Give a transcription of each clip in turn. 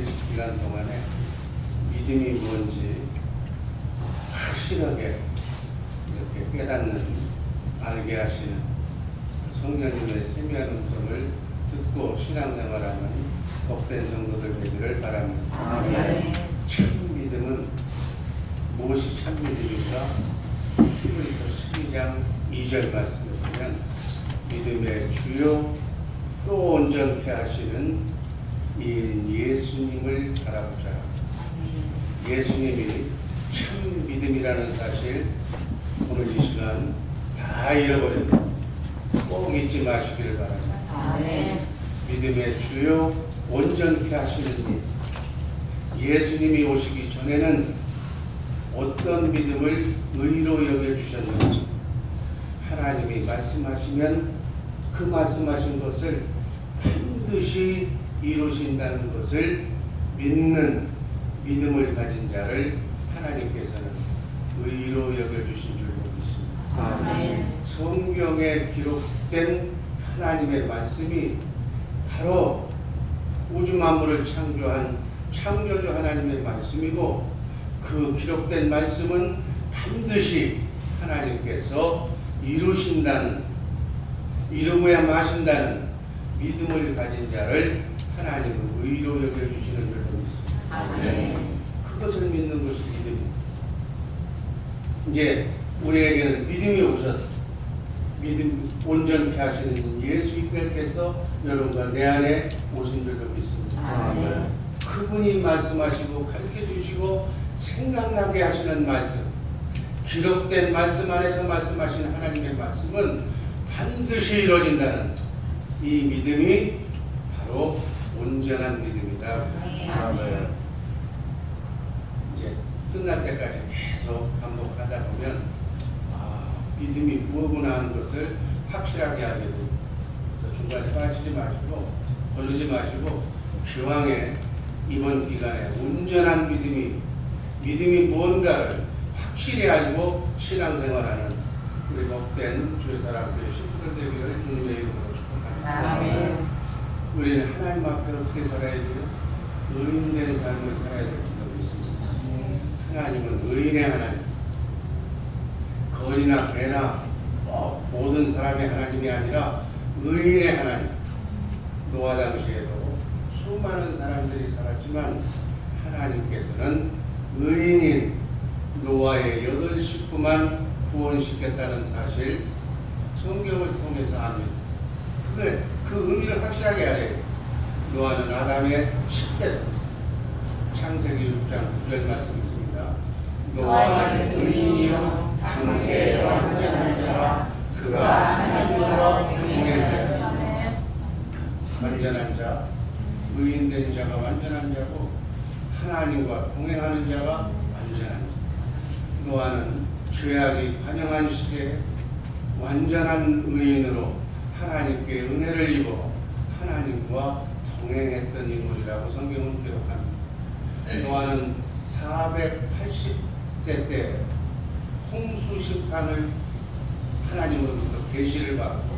기간 동안에 믿음이 뭔지 확실하게 이렇게 깨닫는, 알게 하시는 성령님의 세미한 음성을 듣고 신앙생활하는 복된 성도들 되기를 바랍니다. 아멘. 참 믿음은 무엇이 참 믿음인가? 히브리서 12장 2절 말씀을 보면 믿음의 주요 또 온전케 하시는 이 예수님을 바라보자. 예수님이 참 믿음이라는 사실 오늘 이 시간 다 잃어버렸다. 꼭 잊지 마시기를 바랍니다. 아멘. 믿음의 주요 온전케 하시는 일. 예수님이 오시기 전에는 어떤 믿음을 의로 여겨주셨는지, 하나님이 말씀하시면 그 말씀하신 것을 반드시 이루신다는 것을 믿는 믿음을 가진 자를 하나님께서는 의로 여겨주신 줄로 믿습니다. 아멘. 성경에 기록된 하나님의 말씀이 바로 우주 만물을 창조한 창조주 하나님의 말씀이고, 그 기록된 말씀은 반드시 하나님께서 이루신다는, 이루고야 마신다는 믿음을 가진 자를 하나님은 의로 여겨주시는 줄로 믿습니다. 아멘. 그것을 믿는 것이 믿음입니다. 이제 우리에게는 믿음이 오셔서 믿음 온전케 하시는 예수님께서 여러분과 내 안에 오신 줄로 믿습니다. 아멘. 그분이 말씀하시고 가르쳐주시고 생각나게 하시는 말씀, 기록된 말씀 안에서 말씀하시는 하나님의 말씀은 반드시 이루어진다는 이 믿음이 바로 온전한 믿음이다. 아멘. 이제 끝날 때까지 계속 반복하다 보면 믿음이 무엇구나 하는 것을 확실하게 하게 됩니다. 그래서 중간에 빠지지 마시고 걸리지 마시고 기왕에 이번 기간에 온전한 믿음이 뭔가를 확실히 알고 신앙생활하는 우리 복된 주의 사람들의 식구들 되기를 주님의 이름으로 축복합니다. 아멘. 우리는 하나님 앞에 어떻게 살아야 돼요? 의인된 삶을 살아야 될 줄로 믿습니다. 하나님은 의인의 하나님, 거리나 배나 모든 사람의 하나님이 아니라 의인의 하나님. 노아 당시에도 수많은 사람들이 살았지만 하나님께서는 의인인 노아의 8 식구만 구원시켰다는 사실 성경을 통해서 압니다. 그래, 그 의미를 확실하게 알아야 돼요. 노아는 아담의 10배, 창세기 6장 9절 말씀 있습니다. 노아는 의인이요 당시에 완전한 자라 그가 하나님으로 동행했다. 완전한 자, 의인된 자가 완전한 자고 하나님과 동행하는 자가 완전한 자. 노아는 죄악이 관영한 시대에 완전한 의인으로 하나님께 은혜를 입어 하나님과 동행했던 인물이라고 성경은 기록합니다. 노아는 480세 때 홍수 심판을 하나님으로부터 계시를 받고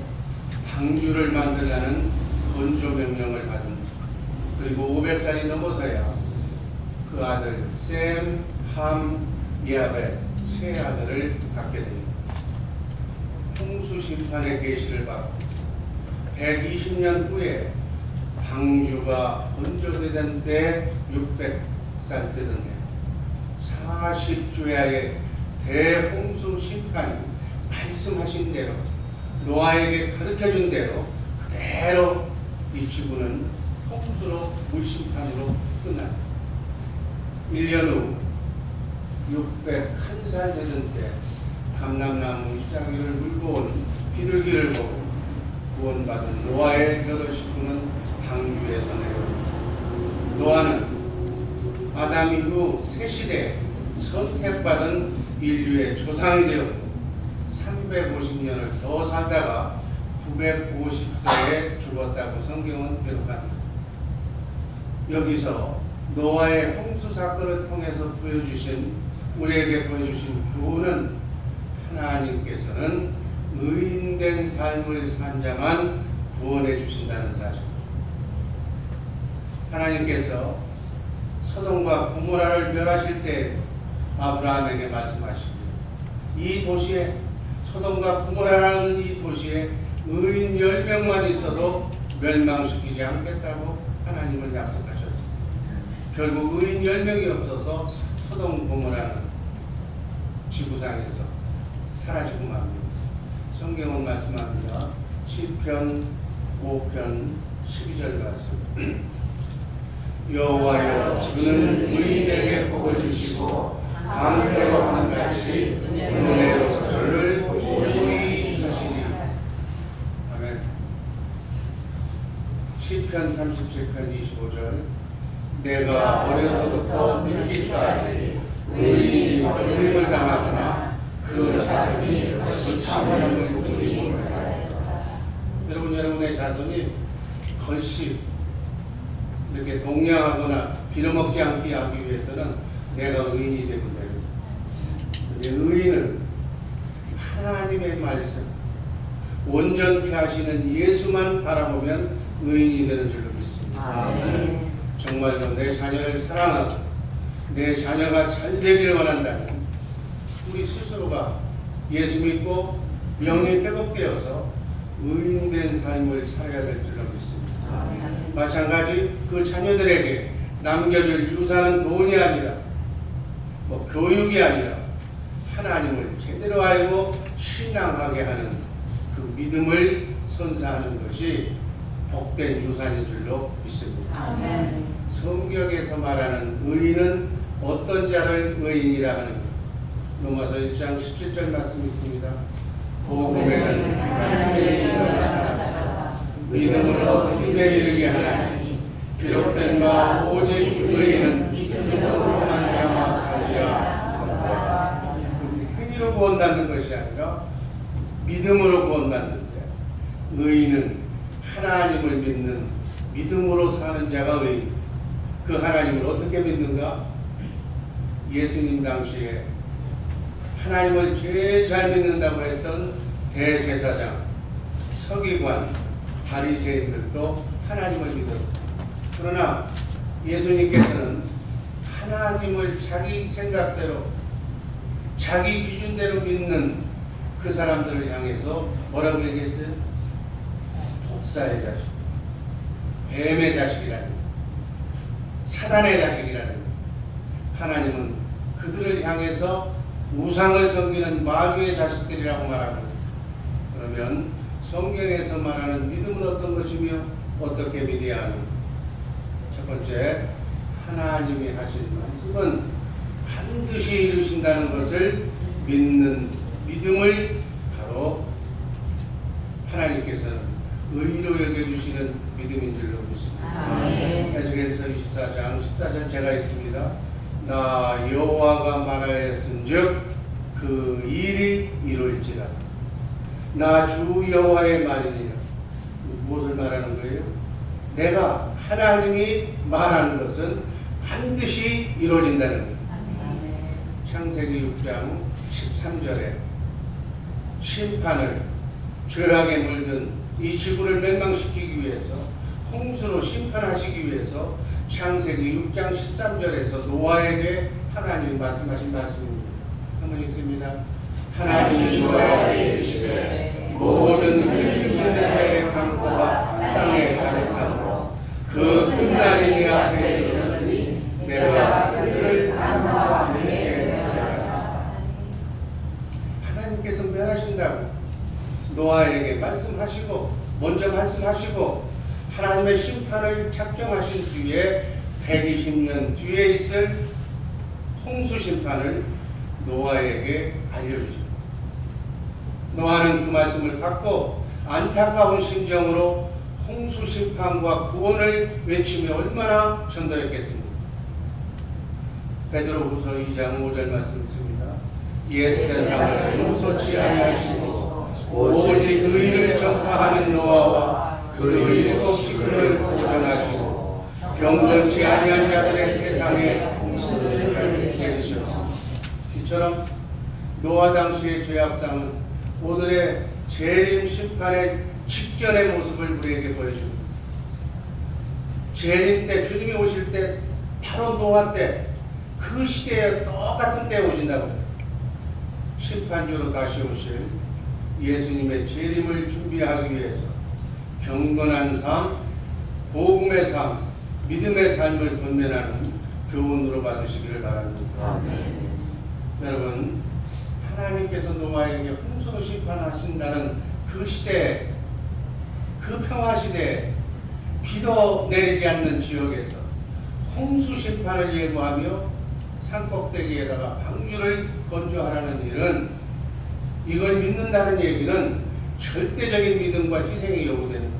방주를 만들라는 건조 명령을 받습니다. 그리고 500살이 넘어서야 그 아들 셈, 함, 야벳 세 아들을 갖게 됩니다. 홍수 심판의 계시를 받고 120년 후에 방주가 건조되던 때 600살 되던 해 40주야의 대홍수 심판이 말씀하신 대로 노아에게 가르쳐준 대로 그대로 이 지구는 홍수로 물심판으로 끝납니다. 1년 후 601살 되던 때 감람나무 잎사귀를 물고 온 비둘기를 보고 구원받은 노아의 8 식구는 방주에서 내려옵니다. 노아는 아담 이후 새 시대에 선택받은 인류의 조상이 되었고 350년을 더 살다가 950세에 죽었다고 성경은 기록합니다. 여기서 노아의 홍수 사건을 통해서 우리에게 보여주신 교훈은 하나님께서는 의인된 삶을 산 자만 구원해 주신다는 사실입니다. 하나님께서 소돔과 고모라를 멸하실 때 아브라함에게 말씀하시고 이 도시에 소돔과 고모라라는 이 도시에 의인 10명만 있어도 멸망시키지 않겠다고 하나님은 약속하셨습니다. 결국 의인 10명이 없어서 소돔 고모라는 지구상에서 사라지고 맙니다. 성경은 말씀합니다. 시편 5편 12절 말씀. 여호와여 주는 의인에게 복을 주시고 방패로 한같이 은혜로 저를 보호히 하시니. 아멘. 시편 37편 25절. 내가 어려서부터 늙기까지 의인이 어려움을 당하거나 그 자손이 거짓함을 부리지 못하였다. 여러분의 자손이 걸시 이렇게 동냥하거나 빌어먹지 않게 하기 위해서는 내가 의인이 되면 됩니다. 의인은 하나님의 말씀, 온전케 하시는 예수만 바라보면 의인이 되는 줄로 믿습니다. 정말로 내 자녀를 사랑하고 내 자녀가 잘 되기를 원한다면 우리 스스로가 예수 믿고 영이 회복되어서 의인된 삶을 살아야 될 줄로 믿습니다. 마찬가지 그 자녀들에게 남겨줄 유산은 돈이 아니라 교육이 아니라 하나님을 제대로 알고 신앙하게 하는 그 믿음을 선사하는 것이 복된 유산인 줄로 믿습니다. 아멘. 성경에서 말하는 의인은 어떤 자를 의인이라 하는가? 로마서 1장 17절 말씀이 있습니다. 복음에는 하나님의 이름을 나타나사 믿음으로 믿음에 이르게 하나니 기록된 바 오직 의인은 믿음으로 말미암아 살리라. 행위로 구원받는 것이 아니라 믿음으로 구원받는데 의인은 하나님을 믿는 믿음으로 사는 자가 의인. 그 하나님을 어떻게 믿는가? 예수님 당시에 하나님을 제일 잘 믿는다고 했던 대제사장, 서기관, 바리새인들도 하나님을 믿었습니다. 그러나 예수님께서는 하나님을 자기 생각대로 자기 기준대로 믿는 그 사람들을 향해서 뭐라고 얘기했어요? 독사의 자식, 뱀의 자식이라는, 사단의 자식이라는. 하나님은 그들을 향해서 우상을 섬기는 마귀의 자식들이라고 말하고, 그러면 성경에서 말하는 믿음은 어떤 것이며 어떻게 믿어야 하는가? 첫 번째, 하나님이 하신 말씀은 반드시 이루신다는 것을 믿는 믿음을 바로 하나님께서 의로 여겨주시는 믿음인 줄로 믿습니다. 에스겔서 24장 14절 제가 있습니다. 나 여호와가 말하였은즉 그 일이 이룰지라. 나 주 여호와의 말이니라. 무엇을 말하는 거예요? 내가 하나님이 말하는 것은 반드시 이루어진다는 거예요. 창세기 6장 13절에 심판을 죄악에 물든 이 지구를 멸망시키기 위해서 홍수로 심판하시기 위해서 창세기 6장 13절에서 노아에게 하나님이 말씀하신 말씀입니다. 한번 읽습니다. 하나님이 노아에게 이르시되 모든 흘리는 자의 강포가 땅에 가득하므로 그 끝날이 네 앞에 이르렀으니 내가 그들을 강포와 함께 멸하리라. 하나님께서 멸하신다고 노아에게 말씀하시고 먼저 말씀하시고 하나님의 심판을 작정하신 뒤에 120년 뒤에 있을 홍수 심판을 노아에게 알려주십니다. 노아는 그 말씀을 받고 안타까운 심정으로 홍수 심판과 구원을 외치며 얼마나 전도했겠습니까? 베드로후서 2장 5절 말씀 있습니다. 옛 세상을 용서치 아니하시고 오직 의를 전파하는 노아와 그 일곱 식구를 보존하시고 경건치 아니한 자들의 세상에 홍수를 내리셨습니다. 이처럼 노아 당시의 죄악상은 오늘의 재림 심판의 직전의 모습을 우리에게 보여줍니다. 재림 때 주님이 오실 때 바로 노아 때 그 시대에 똑같은 때에 오신다고. 심판주로 다시 오실 예수님의 재림을 준비하기 위해서 경건한 삶, 복음의 삶, 믿음의 삶을 건면하는 교훈으로 받으시기를 바랍니다. 아멘. 여러분, 하나님께서 노아에게 홍수로 심판하신다는 그 시대에, 그 평화시대에 비도 내리지 않는 지역에서 홍수 심판을 예고하며 산꼭대기에다가 방주를 건조하라는 일은, 이걸 믿는다는 얘기는 절대적인 믿음과 희생이 요구되는 겁니다.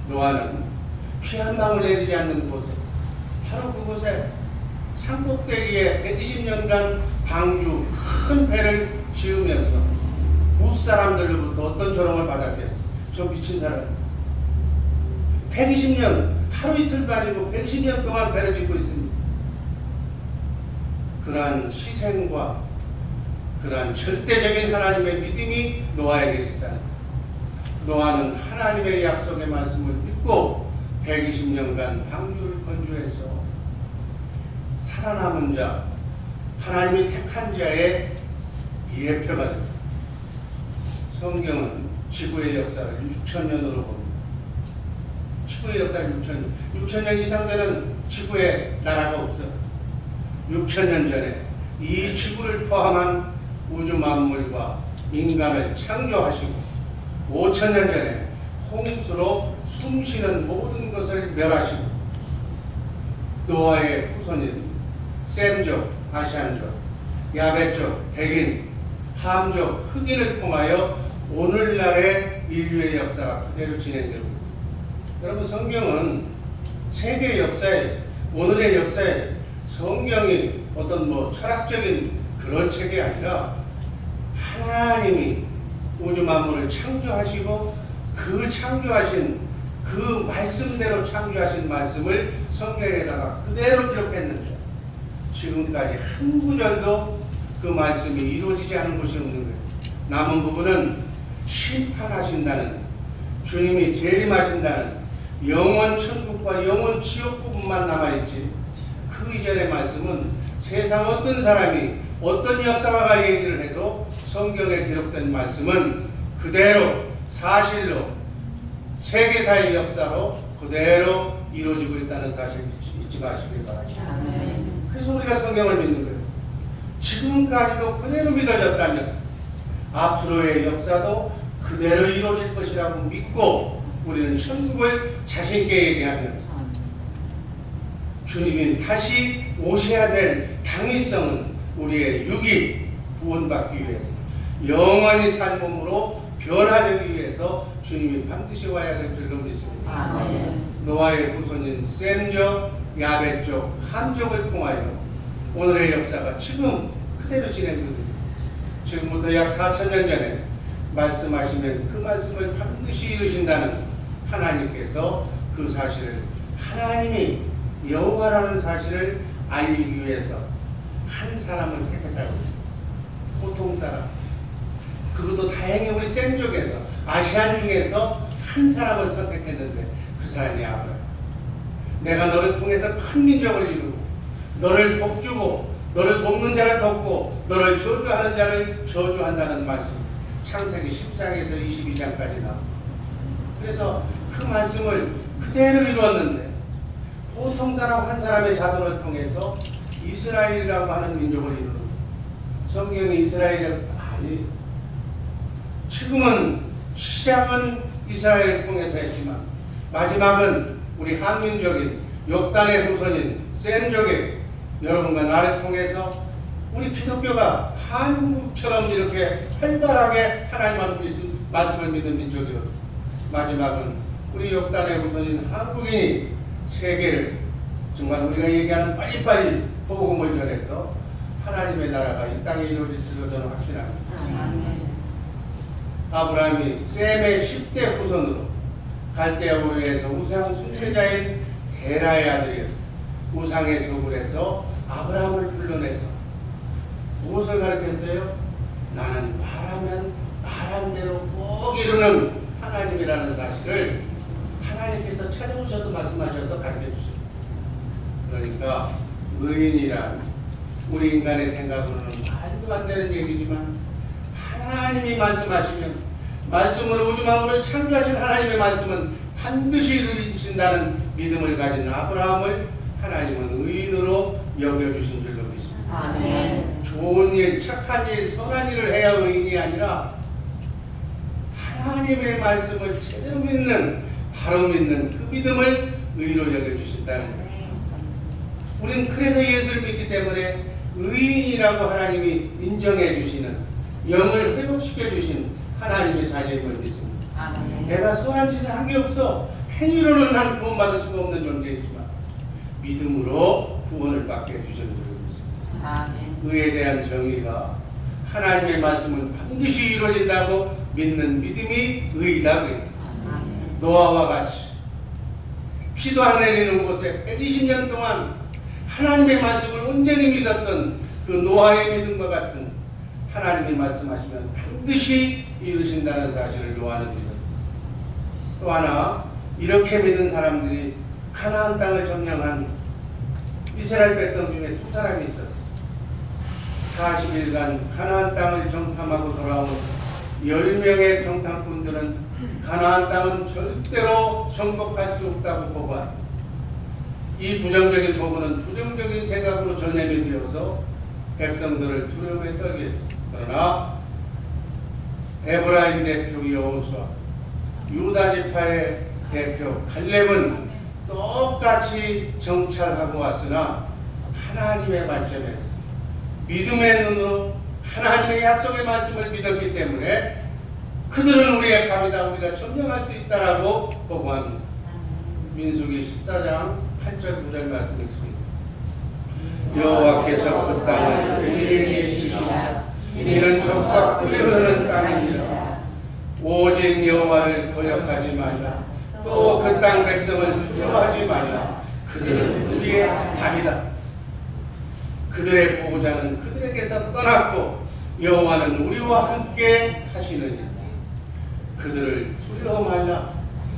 노아는 피 한 방울 내리지 않는 곳에, 바로 그곳에 산꼭대기에 120년간 방주 큰 배를 지으면서 무사람들로부터 어떤 조롱을 받았겠어? 저 미친 사람. 120년, 하루 이틀도 아니고 120년 동안 배를 짓고 있습니다. 그러한 희생과 그러한 절대적인 하나님의 믿음이 노아에게 있었다. 노아는 하나님의 약속의 말씀을 믿고 120년간 방주를 건조해서 살아남은 자, 하나님이 택한 자의 예표가 됩니다. 성경은 지구의 역사를 6천년으로 봅니다. 지구의 역사를 6천년 이상 되는 지구에 나라가 없어요. 6천년 전에 이 지구를 포함한 우주 만물과 인간을 창조하시고 5천년 전에 홍수로 숨쉬는 모든 것을 멸하시고 노아의 후손인 셈족, 아시안족, 야벳족, 백인, 함족, 흑인을 통하여 오늘날의 인류의 역사가 그대로 진행되고, 여러분, 성경은 세계 역사에, 오늘의 역사에 성경이 어떤 철학적인 그런 책이 아니라 하나님이 우주 만물을 창조하시고 그 창조하신 그 말씀대로 창조하신 말씀을 성경에다가 그대로 기록했는데 지금까지 한 구절도 그 말씀이 이루어지지 않은 것이 없는 거예요. 남은 부분은 심판하신다는, 주님이 재림하신다는 영원 천국과 영원 지옥 부분만 남아있지, 그 이전의 말씀은 세상 어떤 사람이 어떤 역사가가 얘기를 해도 성경에 기록된 말씀은 그대로 사실로 세계사의 역사로 그대로 이루어지고 있다는 사실 잊지 마시길 바랍니다. 그래서 우리가 성경을 믿는 거예요. 지금까지도 그대로 믿어졌다면 앞으로의 역사도 그대로 이루어질 것이라고 믿고 우리는 천국을 자신께 얘기하면서 주님이 다시 오셔야 될 당위성은 우리의 육이 구원받기 위해서, 영원히 산 몸으로 변화되기 위해서 주님이 반드시 와야 될 줄로 믿습니다. 아멘. 노아의 후손인 셈족, 야벳족, 함족을 통하여 오늘의 역사가 지금 그대로 진행됩니다. 지금부터 약 4천년 전에 말씀하시면 그 말씀을 반드시 이루신다는 하나님께서 그 사실을, 하나님이 여호와라는 사실을 알리기 위해서 한 사람을 택했다고 했습니다. 보통 사람. 그것도 다행히 우리 셈족에서, 아시안 중에서 한 사람을 선택했는데 그 사람이 아브라함. 내가 너를 통해서 큰 민족을 이루고 너를 복주고 너를 돕는 자를 돕고 너를 저주하는 자를 저주한다는 말씀, 창세기 10장에서 22장까지 나옵니다. 그래서 그 말씀을 그대로 이루었는데 보통 사람 한 사람의 자손을 통해서 이스라엘이라고 하는 민족을 이루는, 성경이 이스라엘이라고 아니, 지금은 시작은 이스라엘을 통해서 했지만 마지막은 우리 한민족인 욥단의 후손인 셈족의 여러분과 나를 통해서 우리 기독교가 한국처럼 이렇게 활발하게 하나님 말씀을 믿는 민족이요, 마지막은 우리 욥단의 후손인 한국인이 세계를 정말 우리가 얘기하는 빨리빨리 복음을 전해서 하나님의 나라가 이 땅에 이루어질 줄로 저는 확신합니다. 아브라함이 셈의 10대 후손으로 갈대아 우르에서 우상 숭배자인 데라의 아들이었어. 우상의 소굴에서 아브라함을 불러내서 무엇을 가르쳤어요? 나는 말하면 말한 대로 꼭 이루는 하나님이라는 사실을 하나님께서 찾아오셔서 말씀하셔서 가르쳐 주십니다. 그러니까 의인이란 우리 인간의 생각으로는 말도 안 되는 얘기지만 하나님이 말씀하시면 말씀으로 우주 만물을 창조하신 하나님의 말씀은 반드시 이루신다는 믿음을 가진 아브라함을 하나님은 의인으로 여겨주신 줄로 믿습니다. 아멘. 좋은 일, 착한 일, 선한 일을 해야 의인이 아니라 하나님의 말씀을 제대로 믿는, 바로 믿는 그 믿음을 의로 여겨주신다는 거예요. 우리는 그래서 예수를 믿기 때문에 의인이라고 하나님이 인정해 주시는, 영을 회복시켜 주신 하나님의 자녀인 걸 믿습니다. 아멘. 내가 선한 짓을 한 게 없어. 행위로는 난 구원받을 수가 없는 존재이지만 믿음으로 구원을 받게 해주시는 줄 믿습니다. 아멘. 의에 대한 정의가 하나님의 말씀은 반드시 이루어진다고 믿는 믿음이 의이다. 아멘. 노아와 같이 비도 안 내리는 곳에 120년 동안 하나님의 말씀을 온전히 믿었던 그 노아의 믿음과 같은 하나님이 말씀하시면 반드시 이루신다는 사실을 노아는 믿었습니다. 또 하나, 이렇게 믿은 사람들이 가나안 땅을 점령한 이스라엘 백성 중에 두 사람이 있었어요. 40일간 가나안 땅을 정탐하고 돌아온 10명의 정탐꾼들은 가나안 땅은 절대로 정복할 수 없다고 보고합니다. 이 부정적인 보고는 부정적인 생각으로 전염이 되어서 백성들을 두려움에 떨게 했습니다. 그러나 에브라임 대표 여호수아, 유다 지파의 대표 갈렙은 똑같이 정찰하고 왔으나 하나님의 관점에서 믿음의 눈으로 하나님의 약속의 말씀을 믿었기 때문에 그들은 우리의 밥이다, 우리가 점령할 수 있다라고 보고합니다. 민수기 14장 8절 9절 말씀이 있습니다. 여호와께서 그 땅을 우리에게 주시나 이는 적과 꿀이 흐르는 땅이니라. 오직 여호와를 거역하지 말라. 또 그 땅 백성을 두려워하지 말라. 그들은 우리의 밥이다. 그들의 보호자는 그들에게서 떠났고 여호와는 우리와 함께 하시느니 그들을 두려워 말라.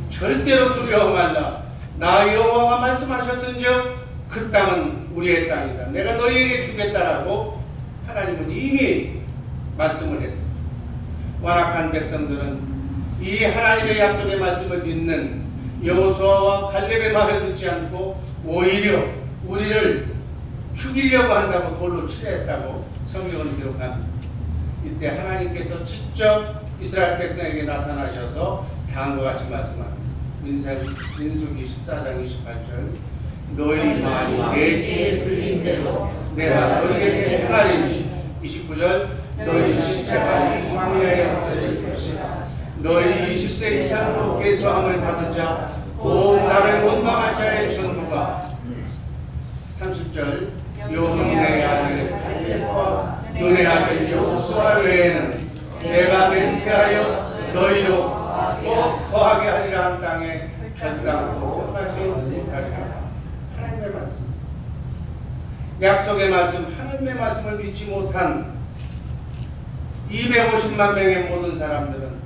절대로 두려워 말라. 나 여호와가 말씀하셨은즉 그 땅은 우리의 땅이다. 내가 너희에게 주겠다라고 하나님은 이미 말씀을 했습니다. 완악한 백성들은 이 하나님의 약속의 말씀을 믿는 여호수아와 갈렙의 말을 듣지 않고 오히려 우리를 죽이려고 한다고 돌로 치려했다고 성경은 기록합니다. 이때 하나님께서 직접 이스라엘 백성에게 나타나셔서 다음과 같이 말씀합니다. 민수기 14장 28절 너희 말이 내 귀에 들린 대로 내가 너희에게 행하리니 29절 너희 시체가 이 광야에 엎드릴 것이다. 너희 20세 이상으로 계수함을 받은 자 곧 나를 원망한 자의 전부가 30절 요문의 아들 갈렙과 눈의 아들 여호수아 외에는 내가 맹세하여 너희로 꼭 거하게 하리라 한 땅에 결단코 들어가지 못하리라. 하나님의 말씀, 약속의 말씀, 하나님의 말씀을 믿지 못한 250만 명의 모든 사람들은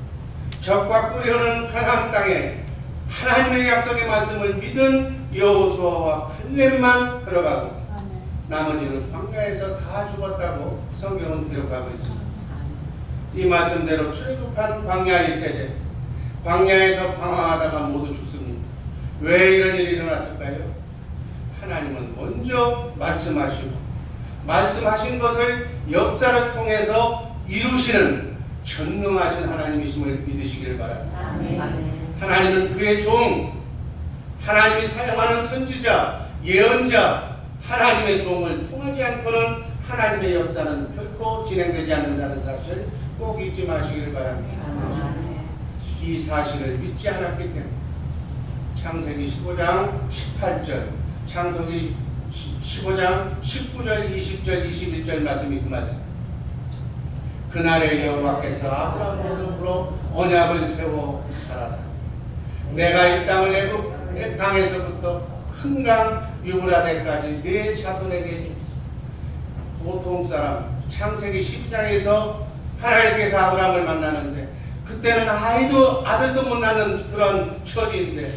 적과 꿀이 흐르는 가나안 땅에 하나님의 약속의 말씀을 믿은 여호수아와 칼렙만 들어가고 나머지는 광야에서 다 죽었다고 성경은 기록하고 있습니다. 이 말씀대로 출애굽한 광야 1세대, 광야에서 방황하다가 모두 죽습니다. 왜 이런 일이 일어났을까요? 하나님은 먼저 말씀하시고 말씀하신 것을 역사를 통해서 이루시는 전능하신 하나님이심을 믿으시기를 바랍니다. 아멘. 하나님은 그의 종, 하나님이 사용하는 선지자, 예언자, 하나님의 종을 통하지 않고는 하나님의 역사는 결코 진행되지 않는다는 사실 꼭 잊지 마시기를 바랍니다. 이 사실을 믿지 않았기 때문에 창세기 15장 18절, 창세기 15장 19절, 20절, 21절 말씀이 그 말씀. 그날에 여호와께서 아브라함과 더불어 언약을 세워 살아사 내가 이 땅을 애굽 땅에서부터 큰 강 유브라데까지 네 자손에게 주리라. 보통 사람 창세기 12장에서 하나님께서 아브라함을 만나는데 그때는 아들도 못 낳는 그런 처지인데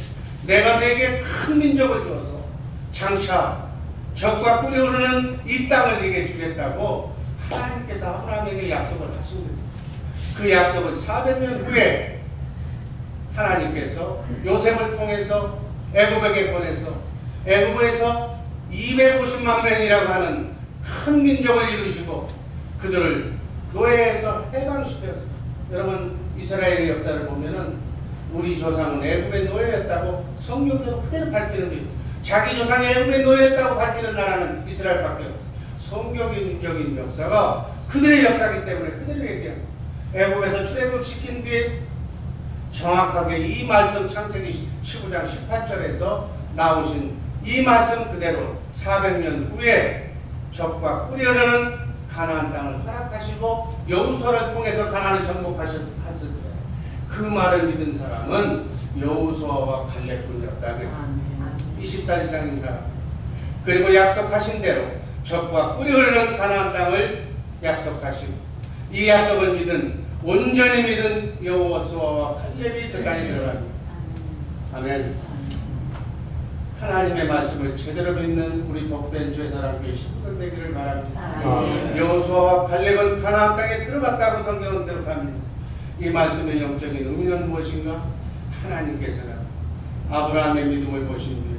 내가 네게 큰 민족을 주어서 장차 적과 꿀이 흐르는 이 땅을 네게 주겠다고 하나님께서 아브라함에게 약속을 하십니다. 그 약속을 400년 후에 하나님께서 요셉을 통해서 애굽에게 보내서 애굽에서 250만 명이라고 하는 큰 민족을 이루시고 그들을 노예에서 해방시켰어요. 여러분 이스라엘의 역사를 보면은 우리 조상은 애굽의 노예였다고 성경대로 그대로 밝히는 게 자기 조상이 애굽의 노예였다고 밝히는 나라는 이스라엘밖에 없어요. 성경적인 역사가 그들의 역사이기 때문에 그대로 얘기합니다. 애굽에서 출애굽시킨 뒤에 정확하게 이 말씀 창세기 19장 18절에서 나오신 이 말씀 그대로 400년 후에 적과 꿀이 흐르는 가나안 땅을 허락하시고 여호수아를 통해서 가나안을 정복하셨을 때 그 말을 믿은 사람은 여호수아와 갈렙뿐이었다. 20살 이상인 사람. 그리고 약속하신 대로 적과 꿀이 흐르는 가나안 땅을 약속하시고 이 약속을 믿은 온전히 믿은 여호수아와 칼렙이 그 땅에 들어갑니다. 아멘. 하나님의 말씀을 제대로 믿는 우리 복된 주의 사람께 식구들 되기를 바랍니다. 여호수아와 칼렙은 가나안 땅에 들어갔다고 성경은 기록합니다. 이 말씀의 영적인 의미는 무엇인가? 하나님께서는 아브라함의 믿음을 보신 뒤에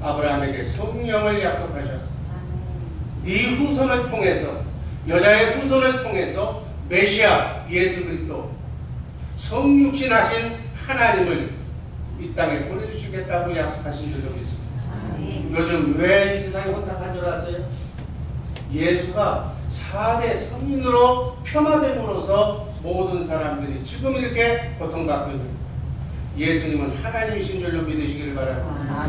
아브라함에게 성령을 약속하셨습니다. 네 후손을 통해서 여자의 후손을 통해서 메시아 예수 그리스도 성육신하신 하나님을 이 땅에 보내주시겠다고 약속하신 줄로 믿습니다. 요즘 왜 이 세상에 혼탁한 줄 아세요? 예수가 4대 성인으로 폄하됨으로써 모든 사람들이 지금 이렇게 고통받고 있는 예수님은 하나님이신 줄로 믿으시기를 바랍니다.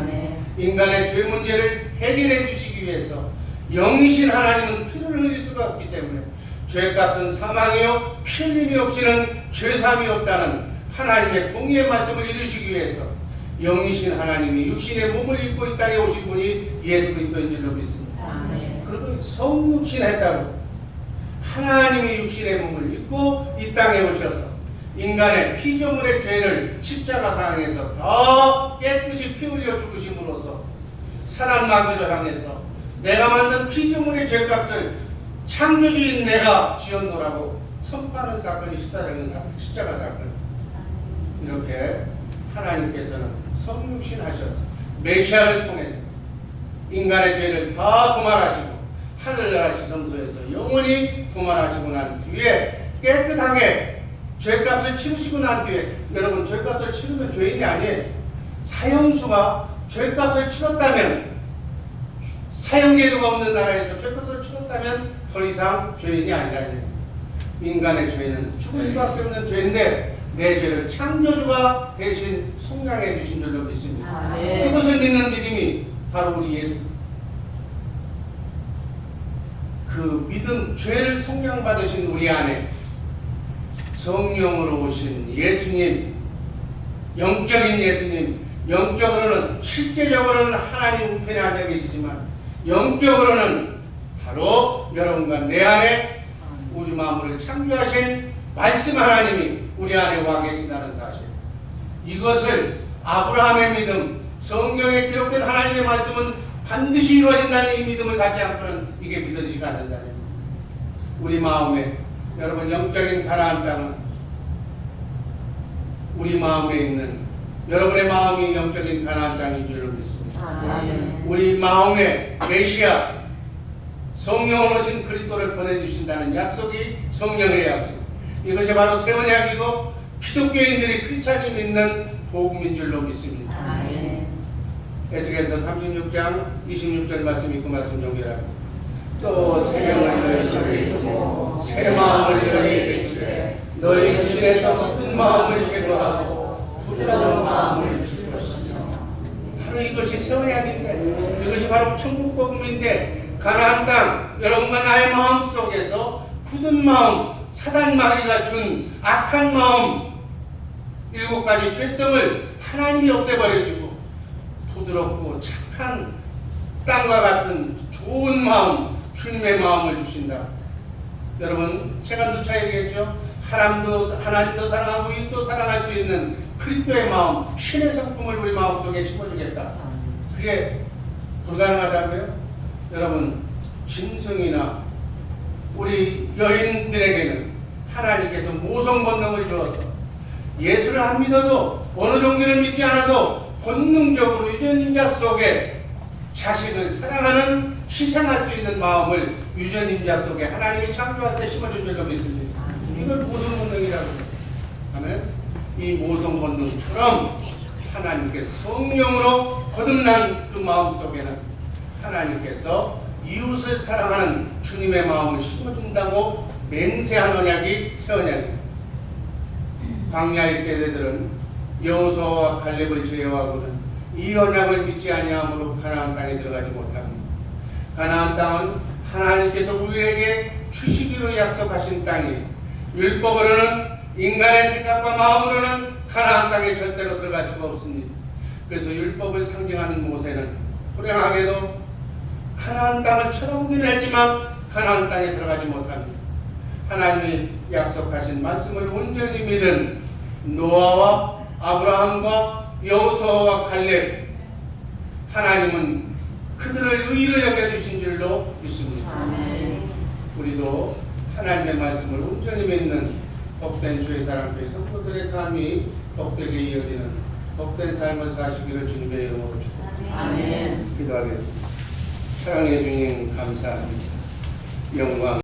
인간의 죄 문제를 해결해 주시기 위해서 영이신 하나님은 피를 흘릴 수가 없기 때문에 죄값은 사망이요 피 흘림이 없이는 죄사함이 없다는 하나님의 공의의 말씀을 이루시기 위해서 영이신 하나님이 육신의 몸을 입고 이 땅에 오신 분이 예수 그리스도인 줄로 믿습니다. 그리고 성육신했다고 하나님이 육신의 몸을 입고 이 땅에 오셔서 인간의 피조물의 죄를 십자가상에서 더 깨끗이 피 흘려 죽으심으로써 사단 마귀를 향해서 내가 만든 피조물의 죄값을 창조주인 내가 지었노라고 선포하는 사건이 십자가 사건. 이렇게 하나님께서는 성육신 하셔서 메시아를 통해서 인간의 죄를 다 도말하시고 하늘나라 지성소에서 영원히 도말하시고 난 뒤에 깨끗하게 죄값을 치르시고 난 뒤에 여러분 죄값을 치르면 죄인이 아니에요. 사형수가 죄값을 치렀다면 사형제도가 없는 나라에서 죄값을 치렀다면 더 이상 죄인이 아니라는 인간의 죄는 죽을 수밖에 없는 죄인데 내 죄를 창조주가 대신 속량해 주신 줄로 믿습니다. 그것을 믿는 믿음이 바로 우리 예수. 그 믿음, 죄를 속량받으신 우리 안에 성령으로 오신 예수님, 영적인 예수님, 영적으로는 실제적으로는 하나님 우편에 앉아 계시지만 영적으로는 바로 여러분과 내 안에 우주 만물을 창조하신 말씀 하나님이 우리 안에 와 계신다는 사실. 이것을 아브라함의 믿음, 성경에 기록된 하나님의 말씀은 반드시 이루어진다는 이 믿음을 갖지 않고는 이게 믿어지지가 않는다는 거예요. 우리 마음에 여러분 영적인 가나안 땅은 우리 마음에 있는 여러분의 마음이 영적인 가나안 땅인 줄로 믿습니다. 우리 마음에 메시아 성령으로 오신 그리스도를 보내주신다는 약속이 성령의 약속. 이것이 바로 새 언약이고 기독교인들이 크리스찬이 믿는 복음인 줄로 믿습니다. 에스겔서 36장 26절 말씀 읽고 말씀 정리하고 또 새 영을 너희 주고 새 마음을 너희에게 주되 너희 육신에서 굳은 마음을 제거하고 부드러운 마음을 줄 것이며 바로 이것이 새 언약인데 이것이 바로 천국 복음인데 가나안 땅 여러분과 나의 마음 속에서 굳은 마음 사단 마귀가 준 악한 마음 7가지 죄성을 하나님이 없애버려주고 부드럽고 착한 땅과 같은 좋은 마음 주님의 마음을 주신다. 여러분 제가 누차 얘기했죠. 하나님도 사랑하고 이웃도 사랑할 수 있는 그리스도의 마음 신의 성품을 우리 마음속에 심어주겠다. 그게 불가능하다고요? 여러분, 짐승이나 우리 여인들에게는 하나님께서 모성 본능을 주어서 예수를 안 믿어도 어느 정도를 믿지 않아도 본능적으로 유전인자 속에 자식을 사랑하는 희생할 수 있는 마음을 유전인자 속에 하나님이 창조할 때 심어준 줄로 믿습니다. 이걸 모성 본능이라고 하면 이 모성 본능처럼 하나님께 성령으로 거듭난 그 마음 속에는 하나님께서 이웃을 사랑하는 주님의 마음을 심어준다고 맹세한 언약이 새 언약입니다. 광야의 세대들은 여호수아와 갈렙을 제외하고는 이 언약을 믿지 아니함으로 가나안 땅에 들어가지 못합니다. 가나안 땅은 하나님께서 우리에게 주시기로 약속하신 땅이 율법으로는 인간의 생각과 마음으로는 가나안 땅에 절대로 들어갈 수가 없습니다. 그래서 율법을 상징하는 모세는 불행하게도 가나안 땅을 쳐다보기는 했지만 가나안 땅에 들어가지 못합니다. 하나님이 약속하신 말씀을 온전히 믿은 노아와 아브라함과 여호수아와 갈렙, 하나님은 그들을 의로 여겨주신 줄로 믿습니다. 아멘. 우리도 하나님의 말씀을 온전히 믿는 복된 주의 사람들 성도들의 삶이 복되게 이어지는 복된 삶을 사시기를 주님의 이름으로 축복합니다. 아멘. 기도하겠습니다. 사랑해 주님 감사합니다. 영광